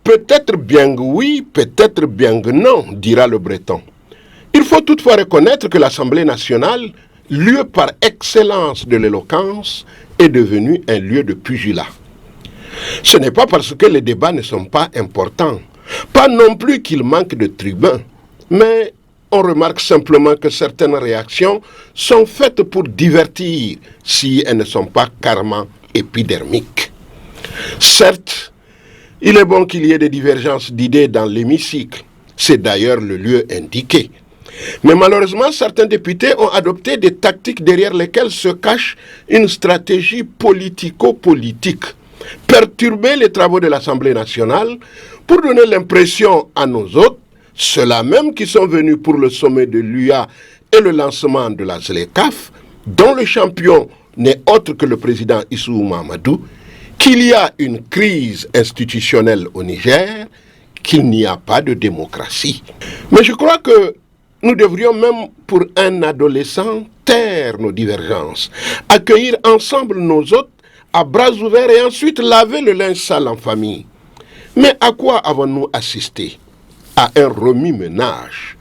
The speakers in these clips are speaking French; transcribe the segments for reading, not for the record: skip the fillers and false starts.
Peut-être bien que oui, peut-être bien que non, dira le Breton. Il faut toutefois reconnaître que l'Assemblée nationale, lieu par excellence de l'éloquence, est devenue un lieu de pugilat. Ce n'est pas parce que les débats ne sont pas importants, pas non plus qu'il manque de tribuns, mais on remarque simplement que certaines réactions sont faites pour divertir si elles ne sont pas carrément épidermiques. Certes, il est bon qu'il y ait des divergences d'idées dans l'hémicycle. C'est d'ailleurs le lieu indiqué. Mais malheureusement, certains députés ont adopté des tactiques derrière lesquelles se cache une stratégie politico-politique. Perturber les travaux de l'Assemblée nationale pour donner l'impression à nos autres, ceux-là même qui sont venus pour le sommet de l'UA et le lancement de la ZLECAf, dont le champion n'est autre que le président Issou Mahamadou, qu'il y a une crise institutionnelle au Niger, qu'il n'y a pas de démocratie. Mais je crois que nous devrions même, pour un adolescent, taire nos divergences, accueillir ensemble nos hôtes à bras ouverts et ensuite laver le linge sale en famille. Mais à quoi avons-nous assisté? À un remue-ménage.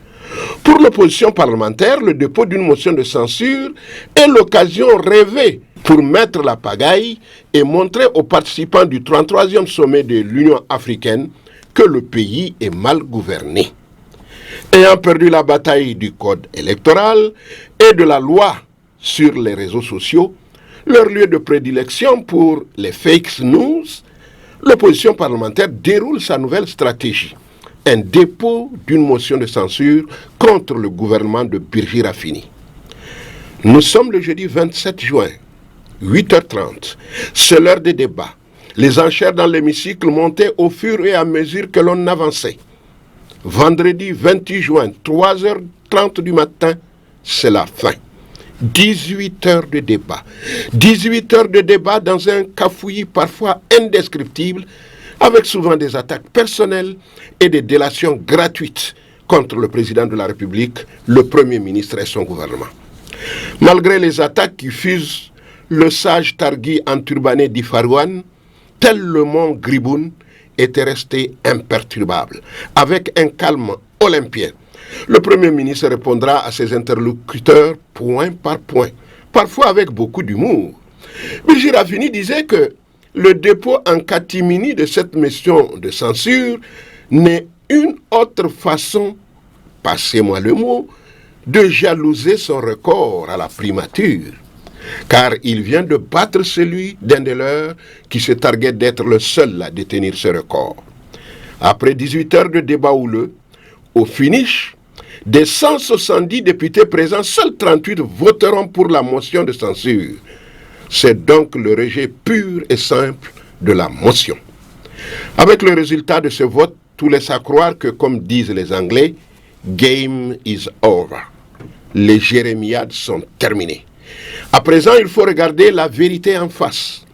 Pour l'opposition parlementaire, le dépôt d'une motion de censure est l'occasion rêvée pour mettre la pagaille et montrer aux participants du 33e sommet de l'Union africaine que le pays est mal gouverné. Ayant perdu la bataille du code électoral et de la loi sur les réseaux sociaux, leur lieu de prédilection pour les fake news, l'opposition parlementaire déroule sa nouvelle stratégie. Un dépôt d'une motion de censure contre le gouvernement de Birji Rafini. Nous sommes le jeudi 27 juin, 8h30. C'est l'heure des débats. Les enchères dans l'hémicycle montaient au fur et à mesure que l'on avançait. Vendredi 28 juin, 3h30 du matin, c'est la fin. 18 heures de débat. 18 heures de débat dans un cafouillis parfois indescriptible, avec souvent des attaques personnelles et des délations gratuites contre le président de la République, le Premier ministre et son gouvernement. Malgré les attaques qui fusent, le sage Targui enturbané d'Ifarouane, tel le mont Griboun, était resté imperturbable, avec un calme olympien. Le Premier ministre répondra à ses interlocuteurs point par point, parfois avec beaucoup d'humour. Birji Rafini disait que le dépôt en catimini de cette motion de censure n'est une autre façon, passez-moi le mot, de jalouser son record à la primature. Car il vient de battre celui d'un des leurs qui se targuait d'être le seul à détenir ce record. Après 18 heures de débat houleux, au finish, des 170 députés présents, seuls 38 voteront pour la motion de censure. C'est donc le rejet pur et simple de la motion. Avec le résultat de ce vote, tout laisse à croire que, comme disent les Anglais, game is over. Les jérémiades sont terminées. À présent, il faut regarder la vérité en face.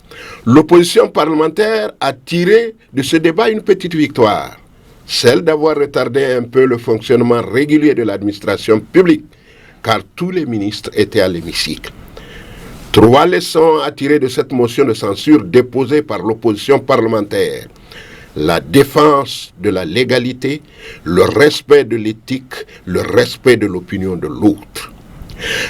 L'opposition parlementaire a tiré de ce débat une petite victoire, celle d'avoir retardé un peu le fonctionnement régulier de l'administration publique, car tous les ministres étaient à l'hémicycle. 3 leçons à tirer de cette motion de censure déposée par l'opposition parlementaire. La défense de la légalité, le respect de l'éthique, le respect de l'opinion de l'autre.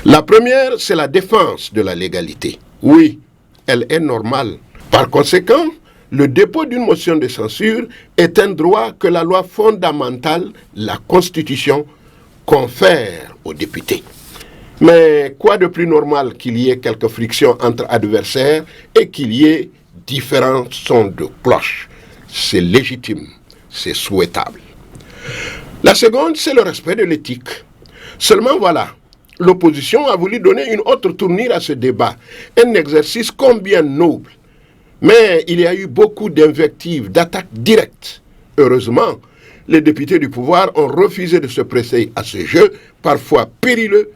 La première, c'est la défense de la légalité. Oui, elle est normale. Par conséquent, le dépôt d'une motion de censure est un droit que la loi fondamentale, la Constitution, confère aux députés. Mais quoi de plus normal qu'il y ait quelques frictions entre adversaires et qu'il y ait différents sons de cloche. C'est légitime, c'est souhaitable. La seconde, c'est le respect de l'éthique. Seulement voilà, l'opposition a voulu donner une autre tournure à ce débat, un exercice combien noble. Mais il y a eu beaucoup d'invectives, d'attaques directes. Heureusement, les députés du pouvoir ont refusé de se presser à ce jeu, parfois périlleux,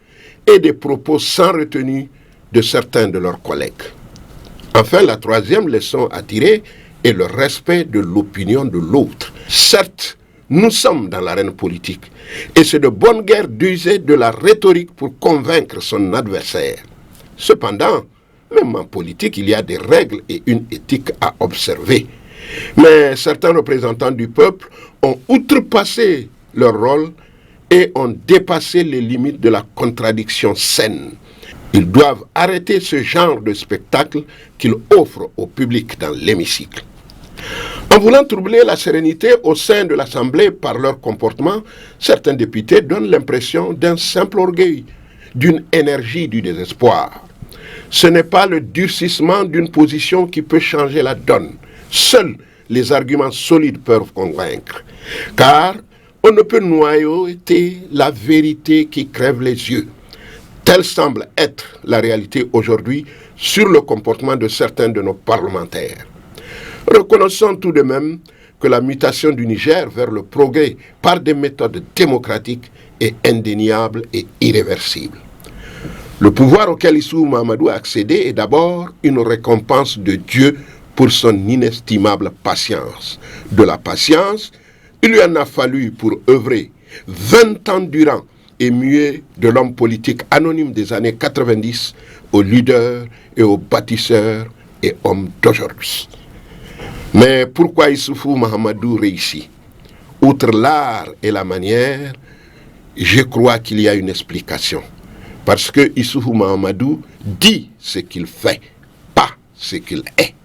et des propos sans retenue de certains de leurs collègues. Enfin, la troisième leçon à tirer est le respect de l'opinion de l'autre. Certes, nous sommes dans l'arène politique, et c'est de bonne guerre d'user de la rhétorique pour convaincre son adversaire. Cependant, même en politique, il y a des règles et une éthique à observer. Mais certains représentants du peuple ont outrepassé leur rôle et ont dépassé les limites de la contradiction saine. Ils doivent arrêter ce genre de spectacle qu'ils offrent au public dans l'hémicycle. En voulant troubler la sérénité au sein de l'Assemblée par leur comportement, certains députés donnent l'impression d'un simple orgueil, d'une énergie du désespoir. Ce n'est pas le durcissement d'une position qui peut changer la donne. Seuls les arguments solides peuvent convaincre. Car on ne peut noyauter la vérité qui crève les yeux. Telle semble être la réalité aujourd'hui sur le comportement de certains de nos parlementaires. Reconnaissons tout de même que la mutation du Niger vers le progrès par des méthodes démocratiques est indéniable et irréversible. Le pouvoir auquel Issoufou Mahamadou a accédé est d'abord une récompense de Dieu pour son inestimable patience. De la patience, il lui en a fallu pour œuvrer 20 ans durant et muet de l'homme politique anonyme des années 90 aux leaders et aux bâtisseurs et hommes d'aujourd'hui. Mais pourquoi Issoufou Mahamadou réussit? Outre l'art et la manière, je crois qu'il y a une explication. Parce que Issoufou Mahamadou dit ce qu'il fait, pas ce qu'il est.